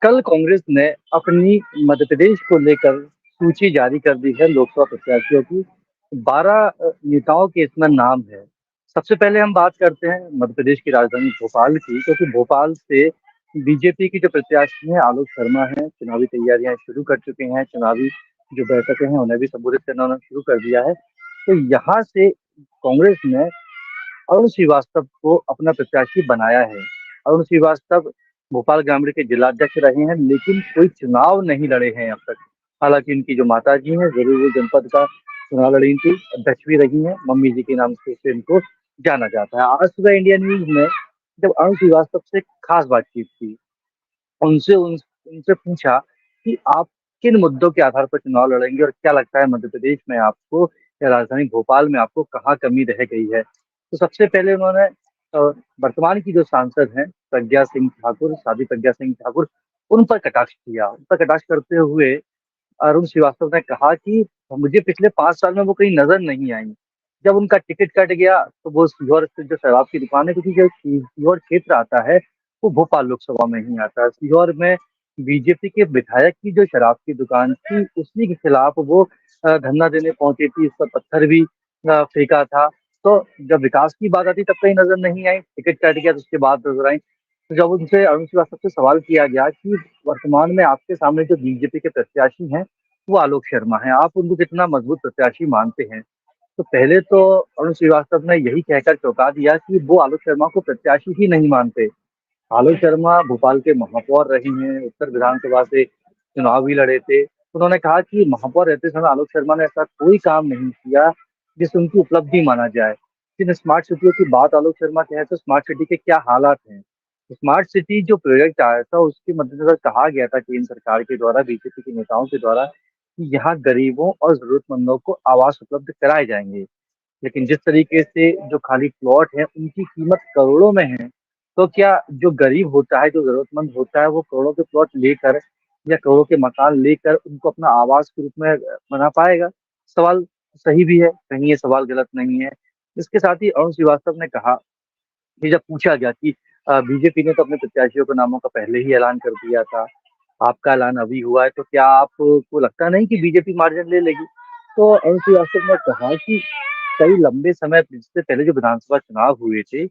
कल कांग्रेस ने अपनी मध्य प्रदेश को लेकर सूची जारी कर दी है लोकसभा प्रत्याशियों की। 12 नेताओं के इसमें नाम है। सबसे पहले हम बात करते हैं मध्य प्रदेश की राजधानी भोपाल की, क्योंकि भोपाल से बीजेपी की जो प्रत्याशी हैं आलोक शर्मा हैं, चुनावी तैयारियां शुरू कर चुके हैं। चुनावी जो बैठकें हैं उन्हें भी संबोधित करना उन्होंने शुरू कर दिया है। तो यहाँ से कांग्रेस ने अरुण श्रीवास्तव को अपना प्रत्याशी बनाया है। अरुण श्रीवास्तव भोपाल ग्रामीण के जिलाध्यक्ष रहे हैं, लेकिन कोई चुनाव नहीं लड़े हैं अब तक। हालांकि इनकी जो माता जी हैं जरूर वो जनपद का चुनाव लड़ी थी, अध्यक्ष भी रही हैं, मम्मी जी के नाम से इनको जाना जाता है। आज सुबह इंडिया न्यूज में जब अरुण श्रीवास्तव से खास बातचीत की, उनसे पूछा कि आप किन मुद्दों के आधार पर चुनाव लड़ेंगे और क्या लगता है मध्य प्रदेश में आपको या राजधानी भोपाल में आपको कहाँ कमी रह गई है। तो सबसे पहले उन्होंने वर्तमान की जो सांसद हैं प्रज्ञा सिंह ठाकुर, साध्वी प्रज्ञा सिंह ठाकुर, उन पर कटाक्ष किया। उन पर कटाक्ष करते हुए अरुण श्रीवास्तव ने कहा कि मुझे पिछले 5 साल में वो कहीं नजर नहीं आई। जब उनका टिकट कट गया तो वो सीहोर से जो शराब की दुकान है, क्योंकि जो सीहोर क्षेत्र आता है वो भोपाल लोकसभा में ही आता है। सीहोर में बीजेपी के विधायक की जो शराब की दुकान थी उसी के खिलाफ वो धरना देने पहुंची थी, इस पर पत्थर भी फेंका था। तो जब विकास की बात आती तब कहीं नजर नहीं आई, टिकट कट गया तो उसके बाद नजर आई। तो जब उनसे अरुण श्रीवास्तव से सवाल किया गया कि वर्तमान में आपके सामने जो बीजेपी के प्रत्याशी हैं वो आलोक शर्मा हैं, आप उनको कितना मजबूत प्रत्याशी मानते हैं। तो पहले तो अरुण श्रीवास्तव ने यही कहकर चौंका दिया कि वो आलोक शर्मा को प्रत्याशी ही नहीं मानते। आलोक शर्मा भोपाल के महापौर रहे हैं, उत्तर विधानसभा से चुनाव भी लड़े थे। उन्होंने कहा कि महापौर रहते समय आलोक शर्मा ने ऐसा कोई काम नहीं किया जिसे उनकी उपलब्धि माना जाए। जिन स्मार्ट सिटियों की बात आलोक शर्मा कहे तो स्मार्ट सिटी के क्या हालात हैं। स्मार्ट सिटी जो प्रोजेक्ट आया था उसके मद्देनजर कहा गया था केंद्र सरकार के द्वारा, बीजेपी के नेताओं के द्वारा, कि यहाँ गरीबों और जरूरतमंदों को आवास उपलब्ध कराए जाएंगे। लेकिन जिस तरीके से जो खाली प्लॉट है उनकी कीमत करोड़ों में है, तो क्या जो गरीब होता है, जो जरूरतमंद होता है, वो करोड़ों के प्लॉट लेकर या करोड़ों के मकान लेकर उनको अपना आवास के रूप में बना पाएगा? सवाल सही भी है, कहीं ये सवाल गलत नहीं है। इसके साथ ही अरुण श्रीवास्तव ने कहा कि जब पूछा गया कि बीजेपी ने तो अपने प्रत्याशियों के नामों का पहले ही ऐलान कर दिया था, आपका ऐलान अभी हुआ है, तो क्या आपको लगता नहीं कि बीजेपी मार्जिन ले लेगी? तो अरुण श्रीवास्तव ने कहा कि कई लंबे समय से पहले जो विधानसभा चुनाव हुए थे,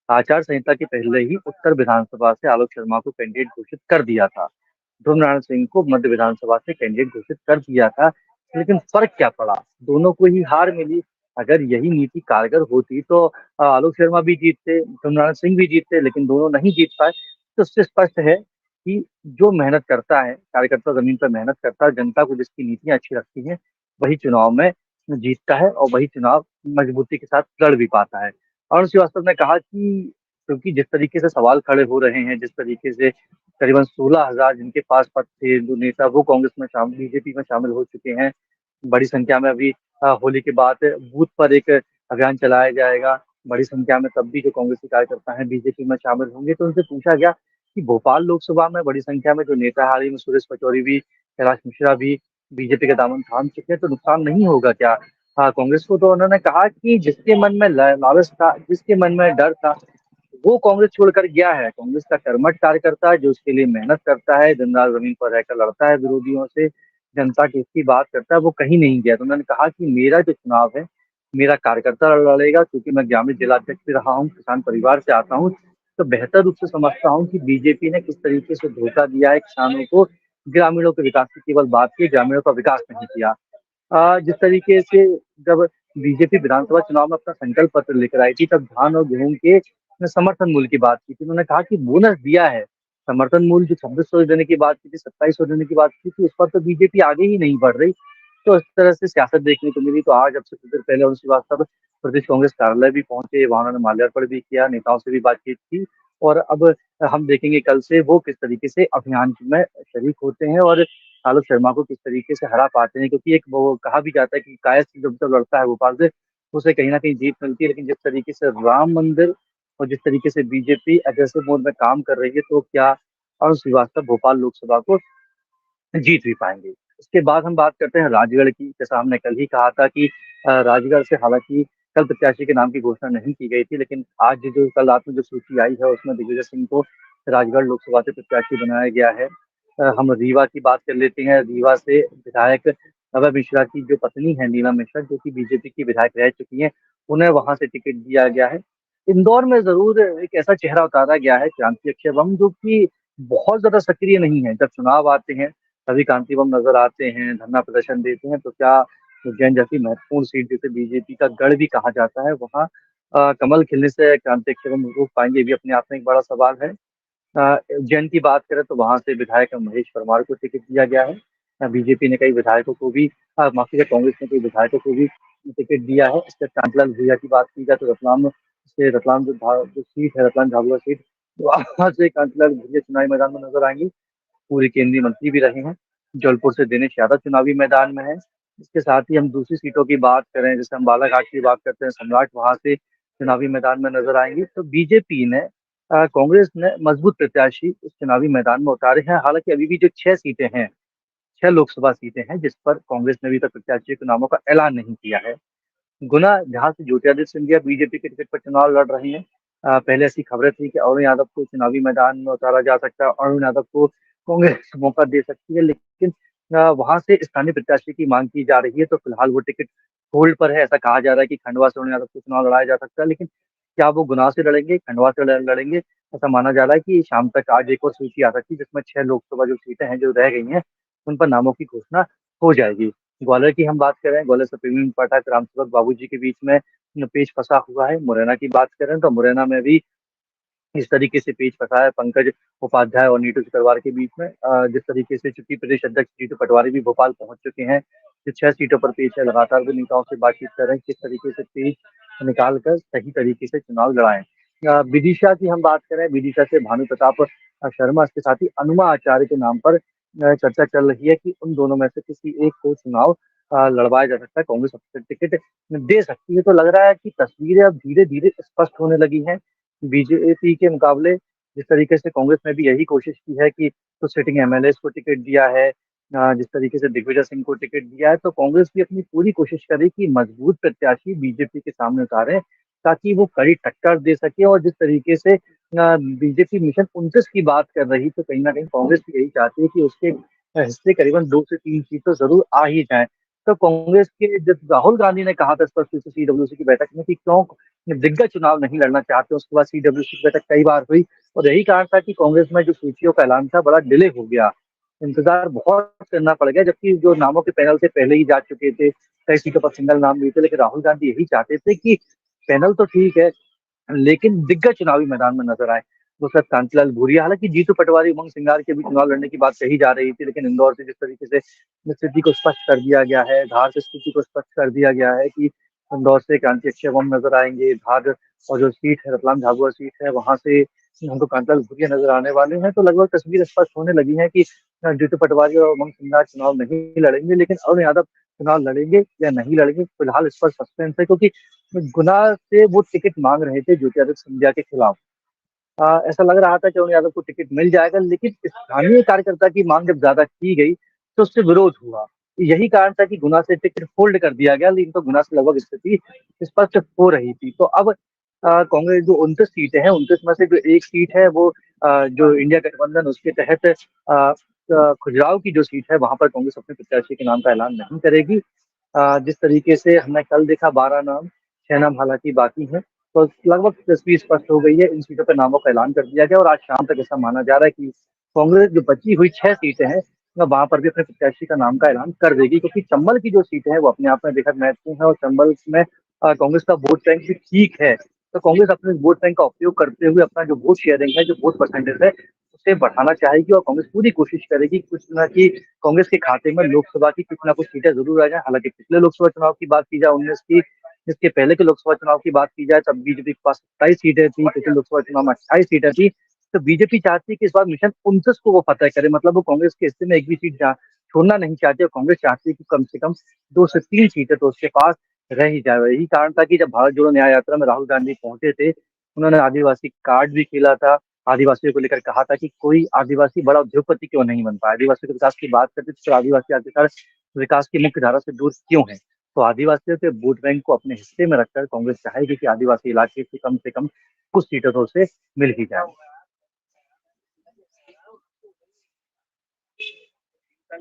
आचार संहिता के पहले ही उत्तर विधानसभा से आलोक शर्मा को कैंडिडेट घोषित कर दिया था। ध्रुव नारायण सिंह को मध्य विधानसभा से कैंडिडेट घोषित कर दिया था। लेकिन फर्क क्या पड़ा, दोनों को ही हार मिली। अगर यही नीति कारगर होती तो आलोक शर्मा भी जीतते, ध्रुव नारायण सिंह भी जीतते, लेकिन दोनों नहीं जीत पाए। तो उससे स्पष्ट है कि जो मेहनत करता है, कार्यकर्ता जमीन पर मेहनत करता है, जनता को जिसकी नीतियां अच्छी लगती हैं वही चुनाव में जीतता है और वही चुनाव मजबूती के साथ लड़ भी पाता है। अरुण श्रीवास्तव ने कहा कि क्योंकि जिस तरीके से सवाल खड़े हो रहे हैं, जिस तरीके से करीबन 16,000 जिनके पास पद थे, जो नेता वो कांग्रेस में शामिल, बीजेपी में शामिल हो चुके हैं। बड़ी संख्या में अभी होली के बाद बूथ पर एक अभियान चलाया जाएगा। बड़ी संख्या में तब भी जो कांग्रेस के कार्यकर्ता हैं बीजेपी में शामिल होंगे। तो उनसे पूछा गया कि भोपाल लोकसभा में बड़ी संख्या में जो नेता हाल ही में सुरेश पचौरी भी, कैलाश मिश्रा भी बीजेपी का दामन थाम चुके हैं, तो नुकसान नहीं होगा क्या कांग्रेस को? तो उन्होंने कहा कि जिसके मन में लालच था, जिसके मन में डर था, वो कांग्रेस छोड़कर गया है। कांग्रेस का कर्मठ कार्यकर्ता है जो उसके लिए मेहनत करता है, दिन रात जमीन पर रहकर लड़ता है विरोधियों से, जनता की इसकी बात करता है, वो कहीं नहीं गया। तो उन्होंने कहा कि मेरा जो चुनाव है मेरा कार्यकर्ता लड़ेगा, क्योंकि मैं ग्रामीण जिलाध्यक्ष भी रहा हूँ, किसान परिवार से आता हूँ। तो बेहतर रूप से समझता हूँ कि बीजेपी ने किस तरीके से धोखा दिया है किसानों को, ग्रामीणों के विकास की केवल बात की, ग्रामीणों का विकास नहीं किया। जिस तरीके से जब बीजेपी विधानसभा चुनाव में अपना संकल्प पत्र लेकर आई थी तब धान और गेहूं के समर्थन मूल्य की बात की थी। उन्होंने कहा कि बोनस दिया है, समर्थन मूल्य जो 2600 देने की बात की थी, 2700 देने की बात की थी, उस पर तो बीजेपी आगे ही नहीं बढ़ रही। तो इस तरह से सियासत देखने को मिली। तो आज अब से कुछ देर पहले अरुण श्रीवास्तव प्रदेश कांग्रेस कार्यालय भी पहुंचे, वहां उन्होंने माल्यार्पण भी किया, नेताओं से भी बातचीत की। और अब हम देखेंगे कल से वो किस तरीके से अभियान में शरीक होते हैं और आलोक शर्मा को किस तरीके से हरा पाते हैं। क्योंकि एक वो कहा भी जाता है कि कायस्थ जब जब लड़ता है भोपाल से तो उसे कहीं ना कहीं जीत मिलती है। लेकिन जिस तरीके से राम मंदिर और जिस तरीके से बीजेपी अग्रेसिव मोड में काम कर रही है, तो क्या अरुण श्रीवास्तव भोपाल लोकसभा को जीत भी पाएंगे? इसके बाद हम बात करते हैं राजगढ़ की। जैसा हमने कल ही कहा था कि राजगढ़ से हालांकि कल प्रत्याशी के नाम की घोषणा नहीं की गई थी, लेकिन आज जो कल रात में जो सूची आई है उसमें दिग्विजय सिंह को राजगढ़ लोकसभा से प्रत्याशी बनाया गया है। हम रीवा की बात कर लेते हैं। रीवा से विधायक नवा मिश्रा की जो पत्नी है नीलम मिश्रा, जो कि बीजेपी की विधायक रह चुकी हैं, उन्हें वहां से टिकट दिया गया है। इंदौर में जरूर एक ऐसा चेहरा उतारा गया है, क्रांति अक्षय बम, जो कि बहुत ज्यादा सक्रिय नहीं है। जब चुनाव आते हैं तभी क्रांति बम नजर आते हैं, धरना प्रदर्शन देते हैं। तो क्या उज्जैन जैसी महत्वपूर्ण सीट, जिसे बीजेपी का गढ़ भी कहा जाता है, वहाँ कमल खिलने से क्रांति अक्षय बम रोक पाएंगे, ये भी अपने आप में एक बड़ा सवाल है। उज्जैन की बात करें तो वहां से विधायक महेश परमार को टिकट दिया गया है। बीजेपी ने कई विधायकों को भी, माफी है, कांग्रेस ने कई विधायकों को भी टिकट दिया है। इसके कांतिलाल भूरिया की बात की जाए तो रतलाम जो सीट है, रतलाम झाबुआ सीट, वहां से कांतिलाल भूरिया चुनावी मैदान में नजर आएंगे। पूर्व केंद्रीय मंत्री भी रहे हैं। जौलपुर से दिनेश यादव चुनावी मैदान में है। इसके साथ ही हम दूसरी सीटों की बात करें, जैसे हम बालाघाट की बात करते हैं, सम्राट वहां से चुनावी मैदान में नजर आएंगे। तो बीजेपी ने, कांग्रेस ने मजबूत प्रत्याशी इस चुनावी मैदान में उतारे हैं। हालांकि अभी भी जो 6 सीटें हैं, 6 लोकसभा सीटें हैं, जिस पर कांग्रेस ने अभी तक प्रत्याशी के नामों का ऐलान नहीं किया है। गुना, जहां से ज्योतिरादित्य सिंधिया बीजेपी के टिकट पर चुनाव लड़ रहे हैं। पहले ऐसी खबरें थी कि अरुण यादव को चुनावी मैदान में उतारा जा सकता है, अरुण यादव को कांग्रेस मौका दे सकती है, लेकिन वहां से स्थानीय प्रत्याशी की मांग की जा रही है। तो फिलहाल वो टिकट होल्ड पर है। ऐसा कहा जा रहा है कि खंडवा से अरुण यादव को चुनाव लड़ाया जा सकता है, लेकिन क्या वो गुना से लड़ेंगे, खंडवा से लड़ेंगे, ऐसा माना जा रहा है कि शाम तक आज एक और सूची आ सकती है, जिसमें 6 लोकसभा जो सीटें हैं जो रह गई हैं, उन पर नामों की घोषणा हो जाएगी। ग्वालियर की हम बात करें, ग्वालियर से प्रवीण पाठक, रामसेवक बाबूजी के बीच में पेच फंसा हुआ है। मुरैना की बात करें तो मुरैना में भी इस तरीके से पेच फंसा है पंकज उपाध्याय और नीतू चक्रवार के बीच में। जिस तरीके से, चूंकि प्रदेश अध्यक्ष जीतू पटवारी भी भोपाल पहुंच चुके हैं, जो 6 सीटों पर पेच है, लगातार भी नेताओं से बातचीत कर रहे हैं किस तरीके से पेच निकाल कर सही तरीके से चुनाव लड़ाएं। विदिशा की हम बात करें, विदिशा से भानु प्रताप शर्मा, इसके साथ ही अनुमा आचार्य के नाम पर चर्चा चल रही है कि उन दोनों में से किसी एक को चुनाव लड़वाया जा सकता है, कांग्रेस अपने टिकट दे सकती है। तो लग रहा है कि तस्वीरें अब धीरे धीरे स्पष्ट होने लगी हैं बीजेपी के मुकाबले। जिस तरीके से कांग्रेस ने भी यही कोशिश की है कि कुछ सिटिंग एमएलए को टिकट दिया है, जिस तरीके से दिग्विजय सिंह को टिकट दिया है, तो कांग्रेस भी अपनी पूरी कोशिश करे कि मजबूत प्रत्याशी बीजेपी के सामने उतारे, ताकि वो कड़ी टक्कर दे सके। और जिस तरीके से बीजेपी मिशन 29 की बात कर रही, तो कहीं ना कहीं कांग्रेस भी यही चाहती है कि उसके हिस्से करीबन 2 से 3 सीट तो जरूर आ ही जाए। तो कांग्रेस के, जब राहुल गांधी ने कहा था स्पष्ट रूप से सीडब्ल्यूसी की बैठक में कि क्यों दिग्गज चुनाव नहीं लड़ना चाहते, उसके बाद सीडब्ल्यूसी की बैठक कई बार हुई, और यही कारण था कि कांग्रेस में जो सूचियों का ऐलान था बड़ा डिले हो गया, इंतजार बहुत करना पड़ गया, जबकि जो नामों के पैनल से पहले ही जा चुके थे, कई सीटों पर सिंगल नाम भी थे। लेकिन राहुल गांधी यही चाहते थे कि पैनल तो ठीक है, लेकिन दिग्गज चुनावी मैदान में नजर आए। वो सर कांतिलाल भूरिया, हालांकि जीतू पटवारी, उमंग सिंगार के भी चुनाव लड़ने की बात कही जा रही थी, लेकिन इंदौर से जिस तरीके से स्थिति को स्पष्ट कर दिया गया है, धार से स्थिति को स्पष्ट कर दिया गया है कि इंदौर से क्रांति अक्षय बम नजर आएंगे, धार और जो सीट है, रतलाम झाबुआ सीट है, वहां से हमको कांतिलाल भूरिया नजर आने वाले हैं। तो लगभग तस्वीर स्पष्ट होने लगी है कि जीतू पटवारी और उमंग सिंगार चुनाव नहीं लड़ेंगे, लेकिन अरुण यादव चुनाव लड़ेंगे या नहीं लड़ेंगे, फिलहाल इस पर सस्पेंस है, क्योंकि गुना से वो टिकट मांग रहे थे ज्योतिरादित्य सिंधिया के खिलाफ। ऐसा लग रहा था कि अरुण यादव को टिकट मिल जाएगा, लेकिन स्थानीय कार्यकर्ता की मांग जब ज्यादा की गई तो उससे विरोध हुआ। यही कारण था कि गुना से टिकट होल्ड कर दिया गया, लेकिन तो गुना से लगभग स्थिति स्पष्ट हो रही थी। तो अब कांग्रेस जो 29 सीटें हैं, 29 में से जो एक सीट है वो जो इंडिया गठबंधन उसके तहत खुजराव की जो सीट है, वहां पर कांग्रेस अपने प्रत्याशी के नाम का ऐलान नहीं करेगी। जिस तरीके से हमने कल देखा, 12 नाम, 6 नाम हालांकि बाकी हैं। तो लगभग तस्वीर स्पष्ट हो गई है, इन सीटों पर नामों का ऐलान कर दिया गया, और आज शाम तक ऐसा माना जा रहा है कि कांग्रेस जो बची हुई 6 सीटें हैं, वहां पर भी अपने प्रत्याशी का नाम का ऐलान कर देगी, क्योंकि चंबल की जो सीटें हैं वो अपने आप में बेहद महत्वपूर्ण है, और चंबल में कांग्रेस का वोट बैंक भी ठीक है। तो कांग्रेस अपने वोट बैंक का उपयोग करते हुए अपना जो वोट शेयरिंग है, जो वोट परसेंटेज है, उसे बढ़ाना चाहेगी, और कांग्रेस पूरी कोशिश करेगी कुछ ना कि कांग्रेस के खाते में लोकसभा की कुछ ना कुछ सीटें जरूर आ जाए। हालांकि पिछले लोकसभा चुनाव की बात की जाए 19 की, इसके पहले के लोकसभा चुनाव की बात की जाए, तब बीजेपी के पास 27 सीटें थी, पिछले लोकसभा चुनाव में 28 सीटें थी। तो बीजेपी चाहती है कि इस बार मिशन 29 को वो फतेह करे, मतलब वो कांग्रेस के हिस्से में एक भी सीट छोड़ना नहीं चाहती, और कांग्रेस चाहती है कि कम से कम 2 से 3 सीटें तो उसके पास रह ही जाए। यही कारण था कि जब भारत जोड़ो न्याय यात्रा में राहुल गांधी पहुंचे थे, उन्होंने आदिवासी कार्ड भी खेला था, आदिवासियों को लेकर कहा था कि कोई आदिवासी बड़ा उद्योगपति क्यों नहीं बन पाया, आदिवासियों के विकास की बात करते थे, तो आदिवासी आखिरकार विकास की मुख्य धारा से दूर क्यों है। तो आदिवासियों के वोट बैंक को अपने हिस्से में रखकर कांग्रेस चाहेगी कि आदिवासी इलाके की कम से कम कुछ सीटें तो उसे मिल ही जाए।